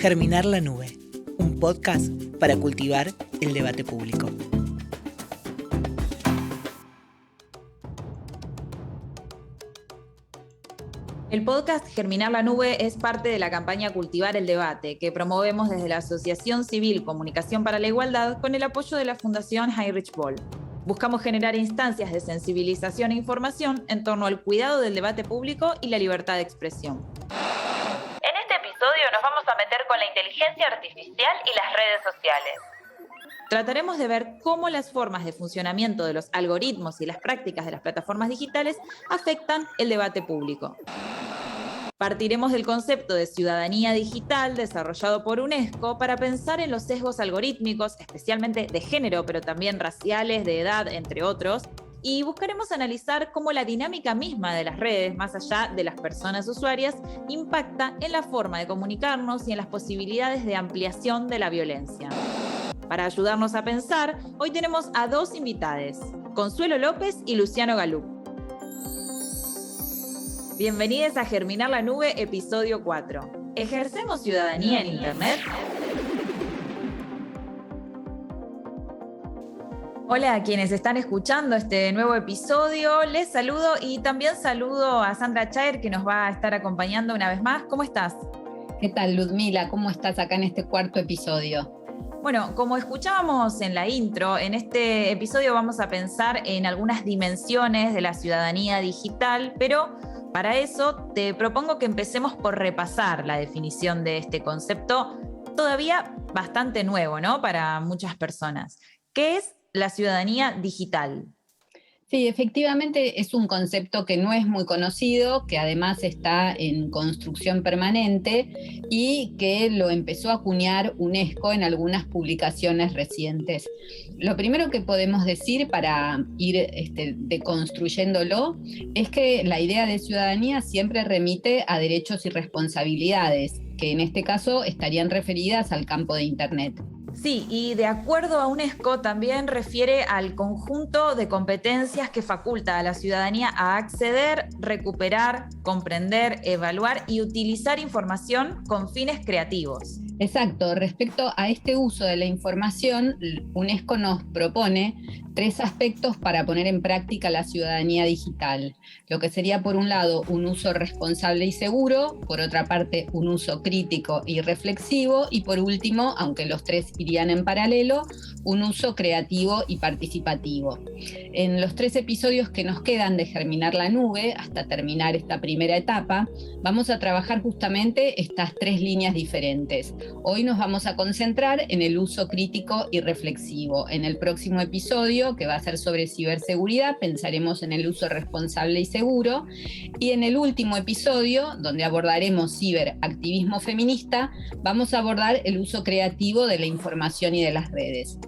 Germinar la Nube, un podcast para cultivar el debate público. El podcast Germinar la Nube es parte de la campaña Cultivar el Debate, que promovemos desde la Asociación Civil Comunicación para la Igualdad con el apoyo de la Fundación Heinrich Böll. Buscamos generar instancias de sensibilización e información en torno al cuidado del debate público y la libertad de expresión. En este episodio nos vamos a meter con la inteligencia artificial y las redes sociales. Trataremos de ver cómo las formas de funcionamiento de los algoritmos y las prácticas de las plataformas digitales afectan el debate público. Partiremos del concepto de ciudadanía digital desarrollado por UNESCO para pensar en los sesgos algorítmicos, especialmente de género, pero también raciales, de edad, entre otros, y buscaremos analizar cómo la dinámica misma de las redes, más allá de las personas usuarias, impacta en la forma de comunicarnos y en las posibilidades de ampliación de la violencia. Para ayudarnos a pensar, hoy tenemos a dos invitades, Consuelo López y Luciano Galup. Bienvenidos a Germinar la Nube, episodio 4. ¿Ejercemos ciudadanía en Internet? Hola a quienes están escuchando este nuevo episodio, les saludo y también saludo a Sandra Chaer, que nos va a estar acompañando una vez más. ¿Cómo estás? ¿Qué tal, Ludmila? ¿Cómo estás acá en este cuarto episodio? Bueno, como escuchábamos en la intro, en este episodio vamos a pensar en algunas dimensiones de la ciudadanía digital, pero para eso te propongo que empecemos por repasar la definición de este concepto todavía bastante nuevo, ¿no? Para muchas personas. ¿Qué es la ciudadanía digital? Sí, efectivamente es un concepto que no es muy conocido, que además está en construcción permanente y que lo empezó a acuñar UNESCO en algunas publicaciones recientes. Lo primero que podemos decir para ir deconstruyéndolo es que la idea de ciudadanía siempre remite a derechos y responsabilidades, que en este caso estarían referidas al campo de Internet. Sí, y de acuerdo a UNESCO también refiere al conjunto de competencias que faculta a la ciudadanía a acceder, recuperar, comprender, evaluar y utilizar información con fines creativos. Exacto, respecto a este uso de la información, UNESCO nos propone 3 aspectos para poner en práctica la ciudadanía digital. Lo que sería, por un lado, un uso responsable y seguro, por otra parte, un uso crítico y reflexivo, y por último, aunque los 3 irían en paralelo, un uso creativo y participativo. En los 3 episodios que nos quedan de Germinar la Nube, hasta terminar esta primera etapa, vamos a trabajar justamente estas 3 líneas diferentes. Hoy nos vamos a concentrar en el uso crítico y reflexivo. En el próximo episodio, que va a ser sobre ciberseguridad, pensaremos en el uso responsable y seguro. Y en el último episodio, donde abordaremos ciberactivismo feminista, vamos a abordar el uso creativo de la información y de las redes.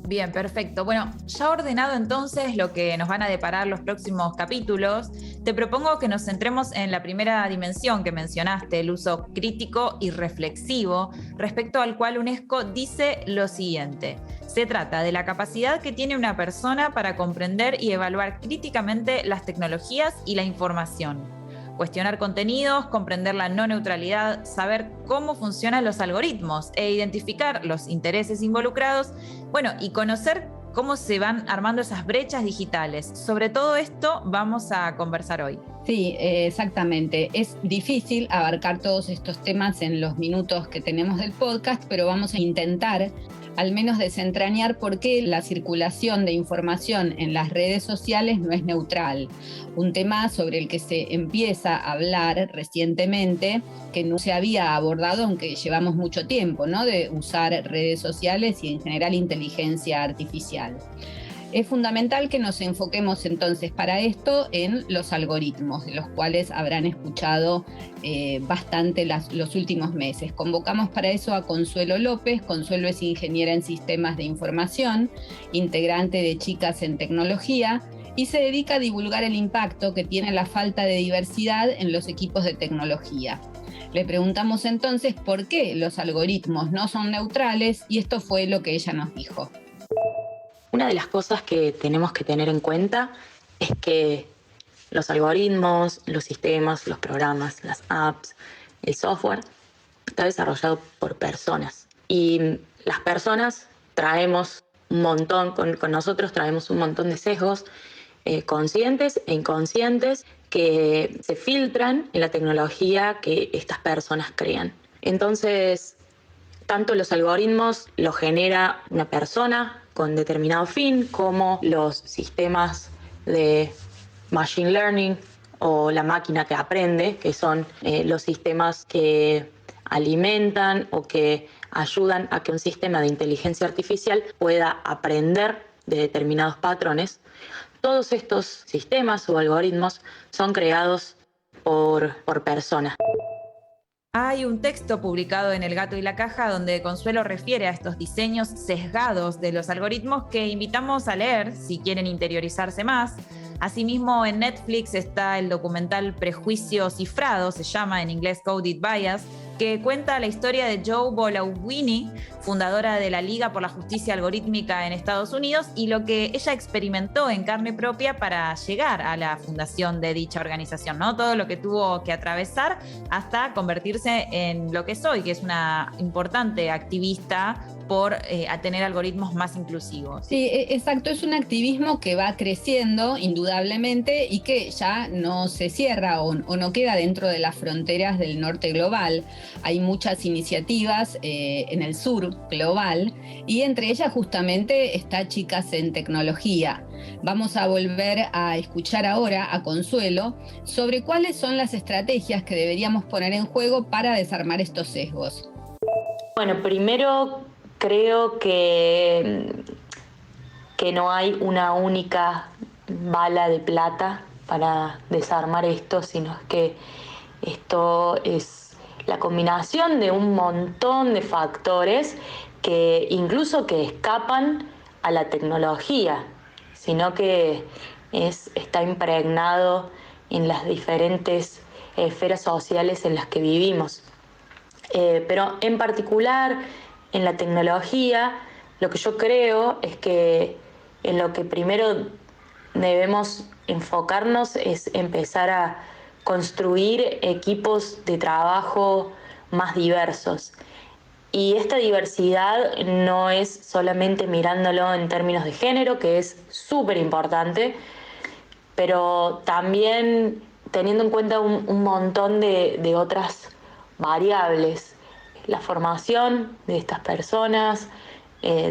Bien, perfecto. Bueno, ya ordenado entonces lo que nos van a deparar los próximos capítulos, te propongo que nos centremos en la primera dimensión que mencionaste, el uso crítico y reflexivo, respecto al cual UNESCO dice lo siguiente. Se trata de la capacidad que tiene una persona para comprender y evaluar críticamente las tecnologías y la información. Cuestionar contenidos, comprender la no neutralidad, saber cómo funcionan los algoritmos e identificar los intereses involucrados, bueno, y conocer cómo se van armando esas brechas digitales. Sobre todo esto vamos a conversar hoy. Sí, exactamente. Es difícil abarcar todos estos temas en los minutos que tenemos del podcast, pero vamos a intentar al menos desentrañar por qué la circulación de información en las redes sociales no es neutral. Un tema sobre el que se empieza a hablar recientemente, que no se había abordado, aunque llevamos mucho tiempo, ¿no?, de usar redes sociales y en general inteligencia artificial. Es fundamental que nos enfoquemos entonces para esto en los algoritmos, de los cuales habrán escuchado bastante los últimos meses. Convocamos para eso a Consuelo López. Consuelo es ingeniera en sistemas de información, integrante de Chicas en Tecnología, y se dedica a divulgar el impacto que tiene la falta de diversidad en los equipos de tecnología. Le preguntamos entonces por qué los algoritmos no son neutrales y esto fue lo que ella nos dijo. Una de las cosas que tenemos que tener en cuenta es que los algoritmos, los sistemas, los programas, las apps, el software está desarrollado por personas. Y las personas traemos un montón, con nosotros traemos un montón de sesgos conscientes e inconscientes que se filtran en la tecnología que estas personas crean. Entonces, tanto los algoritmos los genera una persona con determinado fin, como los sistemas de machine learning o la máquina que aprende, que son los sistemas que alimentan o que ayudan a que un sistema de inteligencia artificial pueda aprender de determinados patrones. Todos estos sistemas o algoritmos son creados por personas. Hay un texto publicado en El Gato y la Caja donde Consuelo refiere a estos diseños sesgados de los algoritmos que invitamos a leer si quieren interiorizarse más. Asimismo, en Netflix está el documental Prejuicio Cifrado, se llama en inglés Coded Bias, que cuenta la historia de Joe Bolaouini, fundadora de la Liga por la Justicia Algorítmica en Estados Unidos, y lo que ella experimentó en carne propia para llegar a la fundación de dicha organización, ¿no? Todo lo que tuvo que atravesar hasta convertirse en lo que es hoy, que es una importante activista por a tener algoritmos más inclusivos. Sí, exacto, es un activismo que va creciendo indudablemente y que ya no se cierra o no queda dentro de las fronteras del norte global. Hay muchas iniciativas en el sur global y entre ellas justamente está Chicas en Tecnología. Vamos a volver a escuchar ahora a Consuelo sobre cuáles son las estrategias que deberíamos poner en juego para desarmar estos sesgos. Bueno, primero creo que no hay una única bala de plata para desarmar esto, sino que esto es la combinación de un montón de factores que incluso que escapan a la tecnología, sino que está impregnado en las diferentes esferas sociales en las que vivimos. Pero en particular en la tecnología, lo que yo creo es que en lo que primero debemos enfocarnos es empezar a construir equipos de trabajo más diversos. Y esta diversidad no es solamente mirándolo en términos de género, que es súper importante, pero también teniendo en cuenta un montón de otras variables. La formación de estas personas,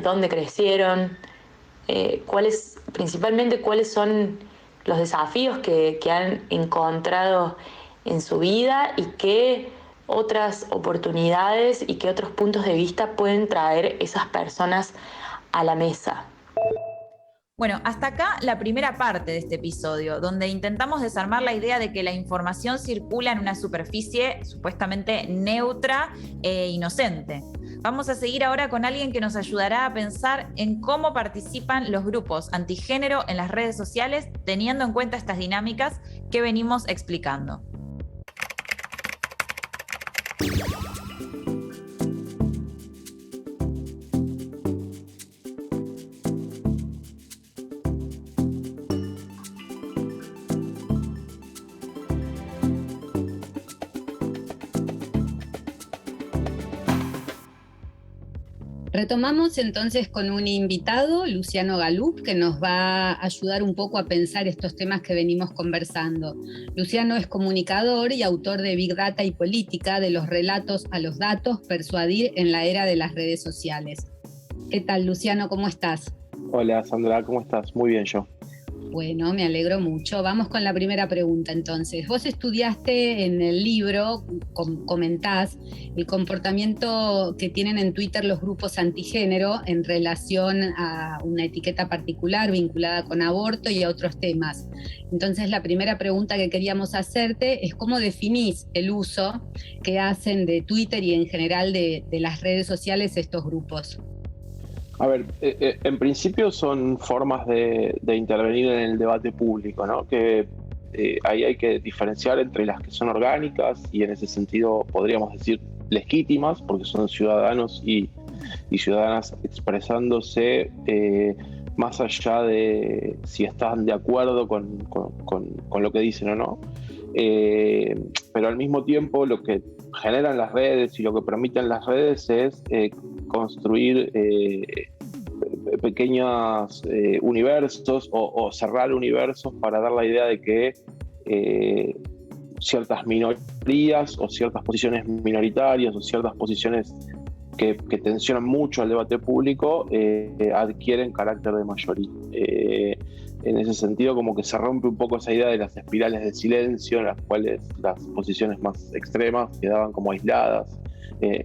dónde crecieron, principalmente cuáles son los desafíos que han encontrado en su vida y qué otras oportunidades y qué otros puntos de vista pueden traer esas personas a la mesa. Bueno, hasta acá la primera parte de este episodio, donde intentamos desarmar la idea de que la información circula en una superficie supuestamente neutra e inocente. Vamos a seguir ahora con alguien que nos ayudará a pensar en cómo participan los grupos antigénero en las redes sociales, teniendo en cuenta estas dinámicas que venimos explicando. Retomamos entonces con un invitado, Luciano Galup, que nos va a ayudar un poco a pensar estos temas que venimos conversando. Luciano es comunicador y autor de Big Data y Política, de los relatos a los datos, persuadir en la era de las redes sociales. ¿Qué tal, Luciano? ¿Cómo estás? Hola, Sandra, ¿cómo estás? Muy bien yo. Bueno, me alegro mucho. Vamos con la primera pregunta entonces. Vos estudiaste en el libro, comentás, el comportamiento que tienen en Twitter los grupos antigénero en relación a una etiqueta particular vinculada con aborto y a otros temas. Entonces la primera pregunta que queríamos hacerte es cómo definís el uso que hacen de Twitter y en general de las redes sociales estos grupos. A ver, en principio son formas de intervenir en el debate público, ¿no? Que ahí hay que diferenciar entre las que son orgánicas y en ese sentido podríamos decir legítimas, porque son ciudadanos y ciudadanas expresándose más allá de si están de acuerdo con lo que dicen o no. Pero al mismo tiempo lo que generan las redes y lo que permiten las redes es construir pequeños universos o cerrar universos para dar la idea de que ciertas minorías o ciertas posiciones minoritarias o ciertas posiciones que tensionan mucho al debate público adquieren carácter de mayoría. En ese sentido, como que se rompe un poco esa idea de las espirales de silencio en las cuales las posiciones más extremas quedaban como aisladas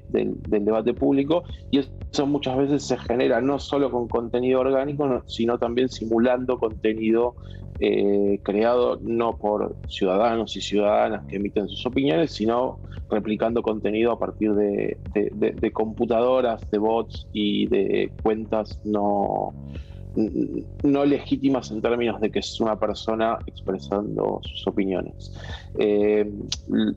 del debate público, y eso muchas veces se genera no solo con contenido orgánico, sino también simulando contenido creado no por ciudadanos y ciudadanas que emiten sus opiniones, sino replicando contenido a partir de computadoras, de bots y de cuentas no legítimas en términos de que es una persona expresando sus opiniones.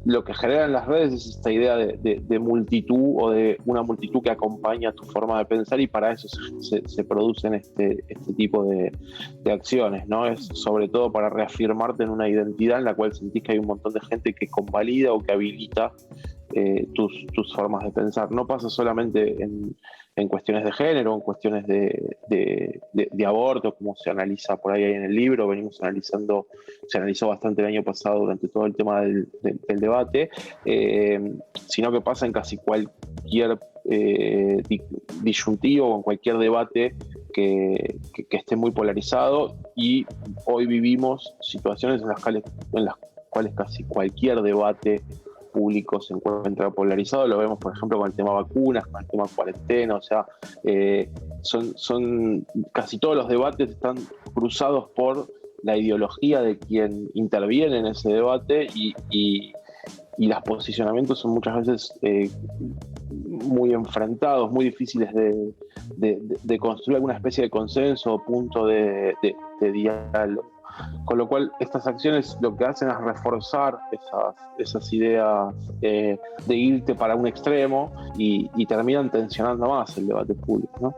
Lo que generan las redes es esta idea de multitud o de una multitud que acompaña tu forma de pensar, y para eso se producen este tipo de acciones, ¿no? Es sobre todo para reafirmarte en una identidad en la cual sentís que hay un montón de gente que convalida o que habilita tus formas de pensar. No pasa solamente en cuestiones de género, en cuestiones de aborto, como se analiza por ahí en el libro, se analizó bastante el año pasado durante todo el tema del debate, sino que pasa en casi cualquier disyuntivo o en cualquier debate que esté muy polarizado, y hoy vivimos situaciones en las cuales casi cualquier debate público se encuentra polarizado. Lo vemos, por ejemplo, con el tema vacunas, con el tema cuarentena. O sea, son casi todos los debates están cruzados por la ideología de quien interviene en ese debate, y los posicionamientos son muchas veces muy enfrentados, muy difíciles de construir alguna especie de consenso o punto de diálogo. Con lo cual, estas acciones lo que hacen es reforzar esas ideas de irte para un extremo, y terminan tensionando más el debate público, ¿no?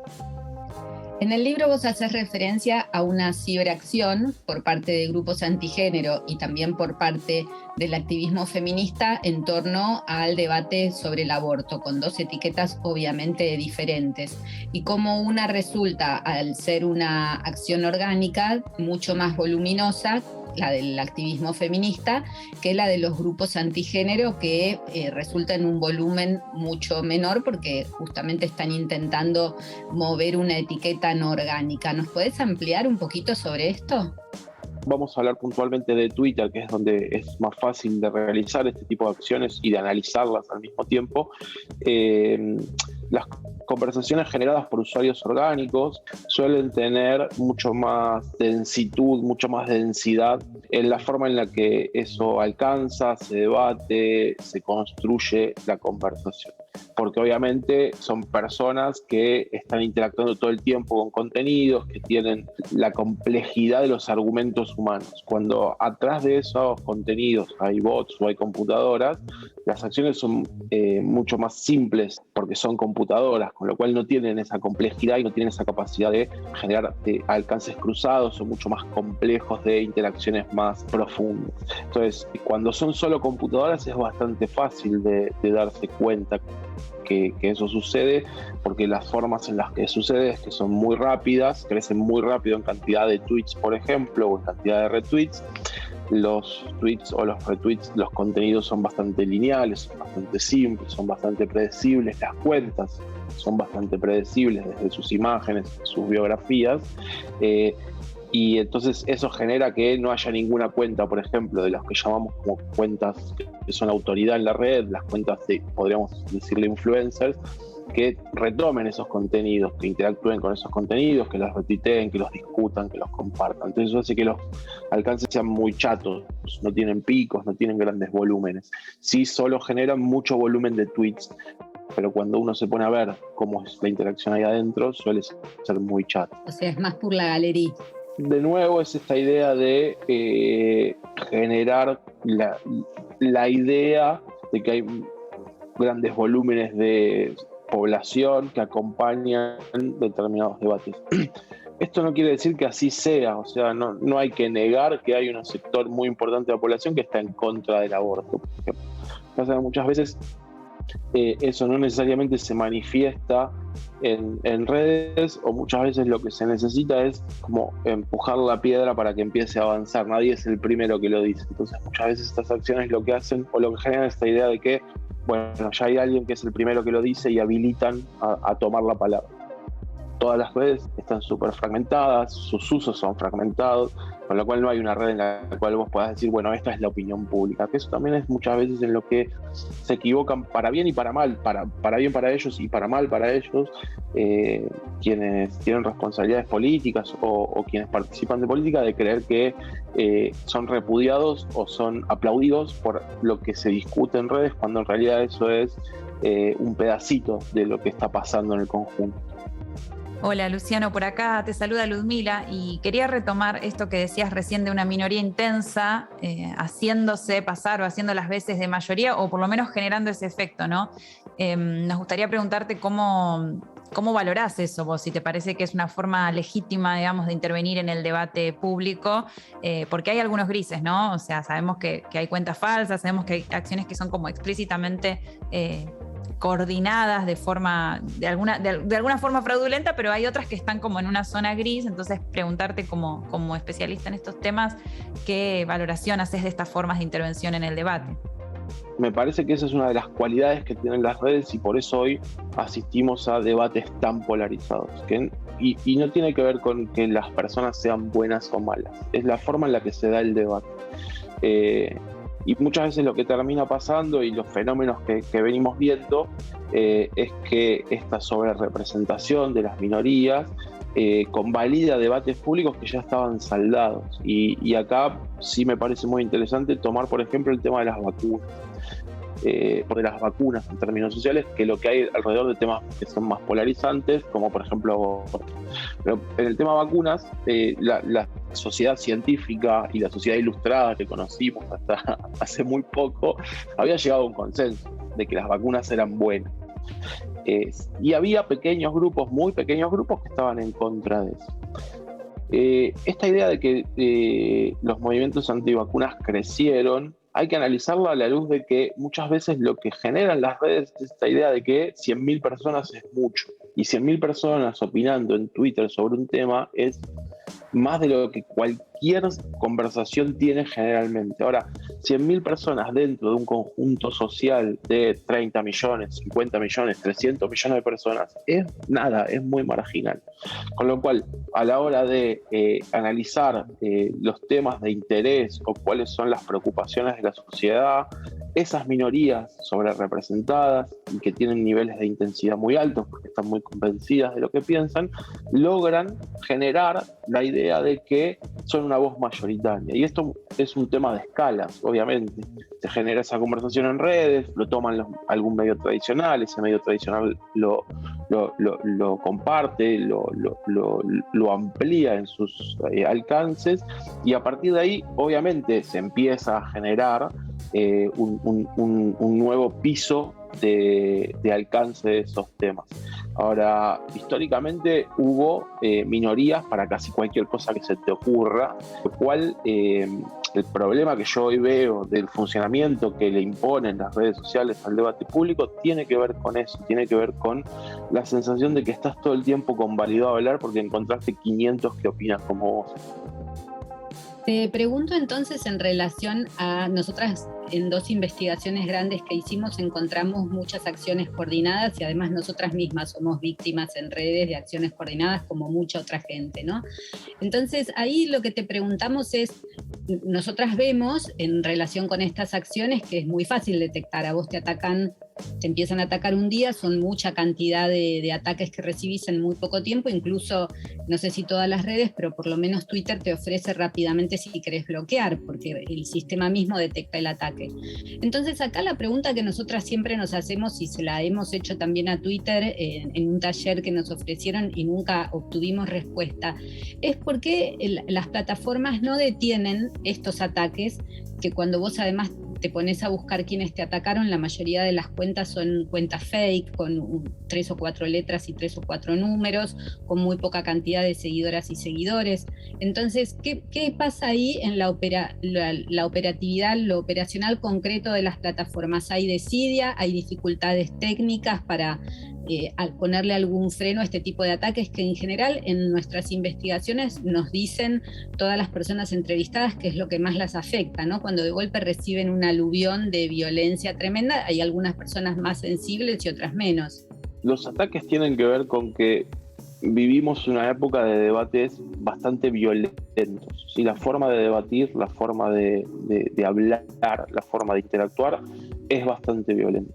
En el libro vos haces referencia a una ciberacción por parte de grupos antigénero y también por parte del activismo feminista en torno al debate sobre el aborto, con dos etiquetas obviamente diferentes, y cómo una resulta, al ser una acción orgánica, mucho más voluminosa, la del activismo feminista, que la de los grupos antigénero, que resulta en un volumen mucho menor porque justamente están intentando mover una etiqueta no orgánica. ¿Nos podés ampliar un poquito sobre esto? Vamos a hablar puntualmente de Twitter, que es donde es más fácil de realizar este tipo de acciones y de analizarlas al mismo tiempo. Las conversaciones generadas por usuarios orgánicos suelen tener mucho más densitud, mucho más densidad en la forma en la que eso alcanza, se debate, se construye la conversación. Porque obviamente son personas que están interactuando todo el tiempo con contenidos, que tienen la complejidad de los argumentos humanos. Cuando atrás de esos contenidos hay bots o hay computadoras, las acciones son mucho más simples porque son computadoras, con lo cual no tienen esa complejidad y no tienen esa capacidad de generar alcances cruzados o mucho más complejos de interacciones más profundas. Entonces, cuando son solo computadoras es bastante fácil de darse cuenta que eso sucede, porque las formas en las que sucede es que son muy rápidas, crecen muy rápido en cantidad de tweets, por ejemplo, o en cantidad de retweets. Los tweets o los retweets, los contenidos son bastante lineales, son bastante simples, son bastante predecibles. Las cuentas son bastante predecibles desde sus imágenes, sus biografías. Y entonces eso genera que no haya ninguna cuenta, por ejemplo, de las que llamamos como cuentas que son autoridad en la red, las cuentas de, podríamos decirle, influencers, que retomen esos contenidos, que interactúen con esos contenidos, que los retuiteen, que los discutan, que los compartan. Entonces eso hace que los alcances sean muy chatos, no tienen picos, no tienen grandes volúmenes. Sí, solo generan mucho volumen de tweets, pero cuando uno se pone a ver cómo es la interacción ahí adentro, suele ser muy chato. O sea, es más por la galería. De nuevo es esta idea de generar la idea de que hay grandes volúmenes de población que acompañan determinados debates. Esto no quiere decir que así sea, o sea, no hay que negar que hay un sector muy importante de la población que está en contra del aborto. Porque pasa que muchas veces eso no necesariamente se manifiesta en redes, o muchas veces lo que se necesita es como empujar la piedra para que empiece a avanzar. Nadie es el primero que lo dice. Entonces muchas veces estas acciones lo que hacen o lo que generan es esta idea de que, bueno, ya hay alguien que es el primero que lo dice y habilitan a tomar la palabra. Todas las redes están súper fragmentadas, sus usos son fragmentados, con lo cual no hay una red en la cual vos puedas decir, bueno, esta es la opinión pública, que eso también es muchas veces en lo que se equivocan para bien y para mal, para bien para ellos y para mal para ellos, quienes tienen responsabilidades políticas o quienes participan de política, de creer que son repudiados o son aplaudidos por lo que se discute en redes, cuando en realidad eso es un pedacito de lo que está pasando en el conjunto. Hola Luciano, por acá te saluda Ludmila y quería retomar esto que decías recién de una minoría intensa haciéndose pasar o haciendo las veces de mayoría o por lo menos generando ese efecto, ¿no? Nos gustaría preguntarte cómo valorás eso vos, si te parece que es una forma legítima, digamos, de intervenir en el debate público, porque hay algunos grises, ¿no? O sea, sabemos que hay cuentas falsas, sabemos que hay acciones que son como explícitamente coordinadas de alguna forma fraudulenta, pero hay otras que están como en una zona gris. Entonces preguntarte como especialista en estos temas, ¿qué valoración haces de estas formas de intervención en el debate? Me parece que esa es una de las cualidades que tienen las redes y por eso hoy asistimos a debates tan polarizados. Y no tiene que ver con que las personas sean buenas o malas, es la forma en la que se da el debate. Y muchas veces lo que termina pasando y los fenómenos que venimos viendo es que esta sobrerepresentación de las minorías convalida debates públicos que ya estaban saldados. Y acá sí me parece muy interesante tomar, por ejemplo, el tema de las vacunas. De las vacunas en términos sociales, que lo que hay alrededor de temas que son más polarizantes, como por ejemplo aborto. Pero en el tema vacunas, la sociedad científica y la sociedad ilustrada que conocimos hasta hace muy poco, había llegado a un consenso de que las vacunas eran buenas. Y había pequeños grupos, muy pequeños grupos, que estaban en contra de eso. Esta idea de que los movimientos antivacunas crecieron, hay que analizarla a la luz de que muchas veces lo que generan las redes es esta idea de que 100.000 personas es mucho. Y 100.000 personas opinando en Twitter sobre un tema es más de lo que cualquier conversación tiene generalmente. Ahora, 100.000 personas dentro de un conjunto social de 30 millones, 50 millones, 300 millones de personas, es nada, es muy marginal. Con lo cual, a la hora de analizar los temas de interés o cuáles son las preocupaciones de la sociedad, esas minorías sobrerepresentadas y que tienen niveles de intensidad muy altos porque están muy convencidas de lo que piensan, logran generar la idea de que son una voz mayoritaria. Y esto es un tema de escalas, obviamente. Se genera esa conversación en redes, lo toman algún medio tradicional, ese medio tradicional lo comparte, lo amplía en sus alcances, y a partir de ahí, obviamente, se empieza a generar un nuevo piso de alcance de esos temas. Ahora, históricamente hubo minorías para casi cualquier cosa que se te ocurra, lo cual el problema que yo hoy veo del funcionamiento que le imponen las redes sociales al debate público tiene que ver con eso, tiene que ver con la sensación de que estás todo el tiempo convalidado a hablar porque encontraste 500 que opinan como vos. Te pregunto entonces en relación a nosotras, en 2 investigaciones grandes que hicimos encontramos muchas acciones coordinadas y además nosotras mismas somos víctimas en redes de acciones coordinadas como mucha otra gente, ¿no? Entonces ahí lo que te preguntamos es, nosotras vemos en relación con estas acciones que es muy fácil detectar, a vos te empiezan a atacar un día, son mucha cantidad de ataques que recibís en muy poco tiempo, incluso, no sé si todas las redes, pero por lo menos Twitter te ofrece rápidamente si querés bloquear, porque el sistema mismo detecta el ataque. Entonces acá la pregunta que nosotras siempre nos hacemos, y se la hemos hecho también a Twitter en un taller que nos ofrecieron y nunca obtuvimos respuesta, es por qué las plataformas no detienen estos ataques, que cuando vos además te pones a buscar quiénes te atacaron, la mayoría de las cuentas son cuentas fake, con 3 o 4 letras y 3 o 4 números, con muy poca cantidad de seguidoras y seguidores. Entonces, ¿qué pasa ahí en la operatividad, lo operacional concreto de las plataformas? ¿Hay desidia? ¿Hay dificultades técnicas para al ponerle algún freno a este tipo de ataques que en general en nuestras investigaciones nos dicen todas las personas entrevistadas que es lo que más las afecta, ¿no? Cuando de golpe reciben un aluvión de violencia tremenda, hay algunas personas más sensibles y otras menos. Los ataques tienen que ver con que vivimos una época de debates bastante violentos. ¿Sí? La forma de debatir, la forma de hablar, la forma de interactuar es bastante violenta.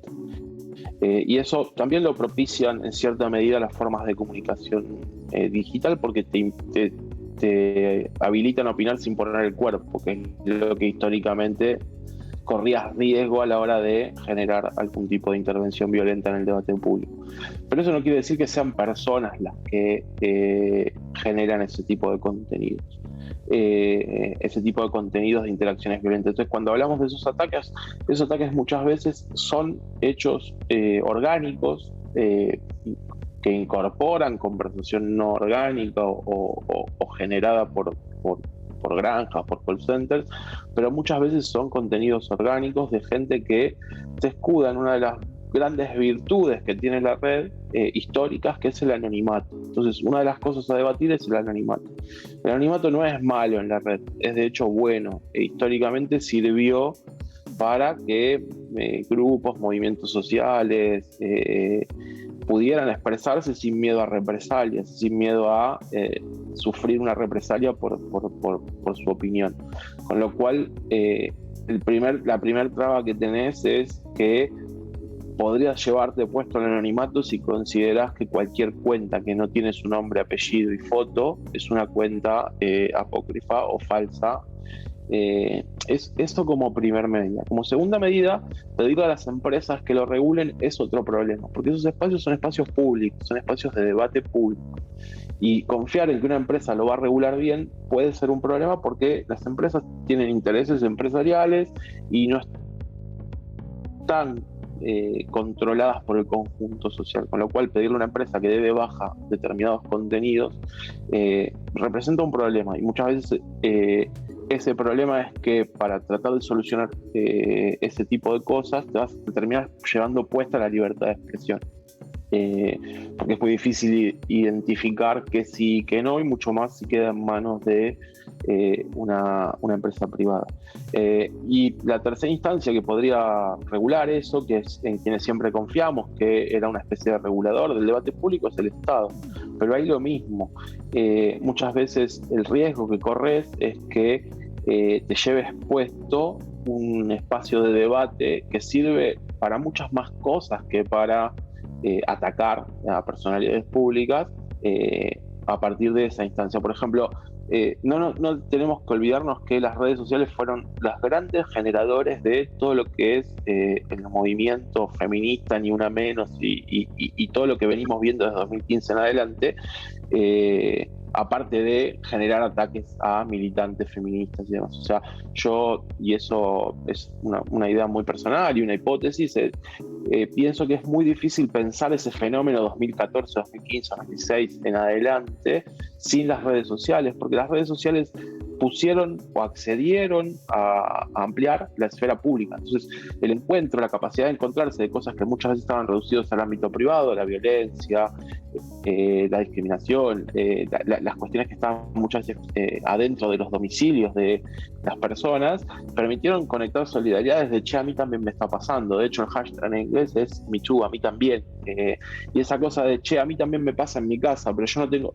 Y eso también lo propician en cierta medida las formas de comunicación digital, porque te habilitan a opinar sin poner el cuerpo, que es lo que históricamente corrías riesgo a la hora de generar algún tipo de intervención violenta en el debate público. Pero eso no quiere decir que sean personas las que generan ese tipo de contenidos. De interacciones violentas. Entonces, cuando hablamos de esos ataques muchas veces son hechos orgánicos que incorporan conversación no orgánica o generada por granjas, por call centers, pero muchas veces son contenidos orgánicos de gente que se escuda en una de las grandes virtudes que tiene la red históricas, que es el anonimato. Entonces, una de las cosas a debatir es el anonimato. El anonimato no es malo en la red, es de hecho bueno. Históricamente sirvió para que grupos, movimientos sociales pudieran expresarse sin miedo a represalias, sin miedo a sufrir una represalia por su opinión. Con lo cual, la primer traba que tenés es que podrías llevarte puesto el anonimato si considerás que cualquier cuenta que no tiene su nombre, apellido y foto es una cuenta apócrifa o falsa. Es esto como primer medida. Como segunda medida, pedirle a las empresas que lo regulen es otro problema, porque esos espacios son espacios públicos, son espacios de debate público. Y confiar en que una empresa lo va a regular bien puede ser un problema, porque las empresas tienen intereses empresariales y no están controladas por el conjunto social, con lo cual pedirle a una empresa que dé de baja determinados contenidos representa un problema, y muchas veces ese problema es que para tratar de solucionar ese tipo de cosas te vas a terminar llevando puesta la libertad de expresión, porque es muy difícil identificar que sí y que no, y mucho más si queda en manos de una empresa privada. Y la tercera instancia que podría regular eso, que es en quienes siempre confiamos, que era una especie de regulador del debate público, es el Estado. Pero hay lo mismo. Muchas veces el riesgo que corres es que te lleves puesto un espacio de debate que sirve para muchas más cosas que para atacar a personalidades públicas a partir de esa instancia. Por ejemplo, no tenemos que olvidarnos que las redes sociales fueron las grandes generadores de todo lo que es el movimiento feminista, ni una menos, y todo lo que venimos viendo desde 2015 en adelante, aparte de generar ataques a militantes feministas y demás. O sea, y eso es una idea muy personal y una hipótesis, pienso que es muy difícil pensar ese fenómeno 2014, 2015, 2016 en adelante sin las redes sociales, porque las redes sociales pusieron o accedieron a ampliar la esfera pública. Entonces, el encuentro, la capacidad de encontrarse de cosas que muchas veces estaban reducidas al ámbito privado, la violencia, la discriminación, las cuestiones que estaban muchas veces adentro de los domicilios de las personas, permitieron conectar solidaridades de che, a mí también me está pasando. De hecho, el hashtag en inglés es Me Too, a mí también. Y esa cosa de che, a mí también me pasa en mi casa, pero yo no tengo...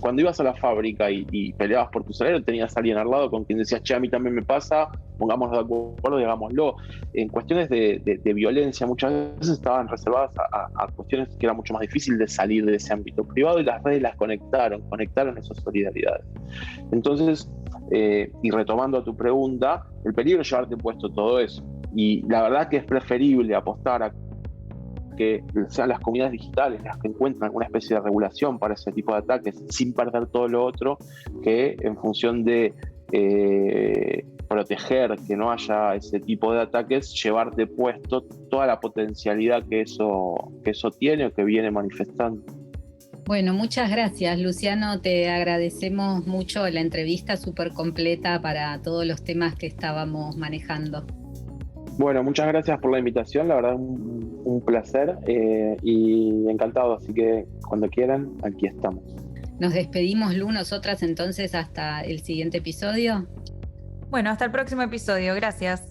Cuando ibas a la fábrica y peleabas por tu salario, tenías a alguien al lado con quien decías, che, a mí también me pasa, pongámonos de acuerdo y hagámoslo. En cuestiones de violencia muchas veces estaban reservadas a cuestiones que era mucho más difícil de salir de ese ámbito privado, y las redes las conectaron esas solidaridades. Entonces, y retomando a tu pregunta, el peligro es llevarte puesto todo eso. Y la verdad que es preferible apostar a que sean las comunidades digitales las que encuentran alguna especie de regulación para ese tipo de ataques sin perder todo lo otro, que en función de proteger que no haya ese tipo de ataques, llevarte puesto toda la potencialidad que eso tiene o que viene manifestando. Bueno, muchas gracias, Luciano. Te agradecemos mucho la entrevista súper completa para todos los temas que estábamos manejando. Bueno, muchas gracias por la invitación, la verdad un placer y encantado, así que cuando quieran, aquí estamos. Nos despedimos, Lu, nosotras entonces hasta el siguiente episodio. Bueno, hasta el próximo episodio. Gracias.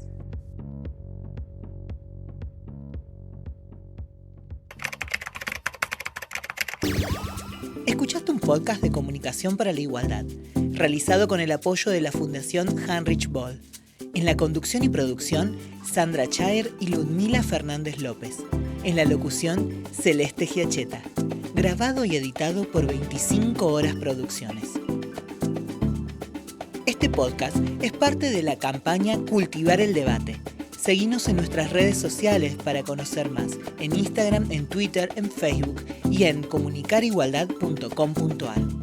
Escuchaste un podcast de Comunicación para la Igualdad, realizado con el apoyo de la Fundación Heinrich Böll. En la conducción y producción, Sandra Chaer y Ludmila Fernández López. En la locución, Celeste Giacheta. Grabado y editado por 25 Horas Producciones. Este podcast es parte de la campaña Cultivar el Debate. Seguinos en nuestras redes sociales para conocer más, en Instagram, en Twitter, en Facebook y en comunicarigualdad.com.ar.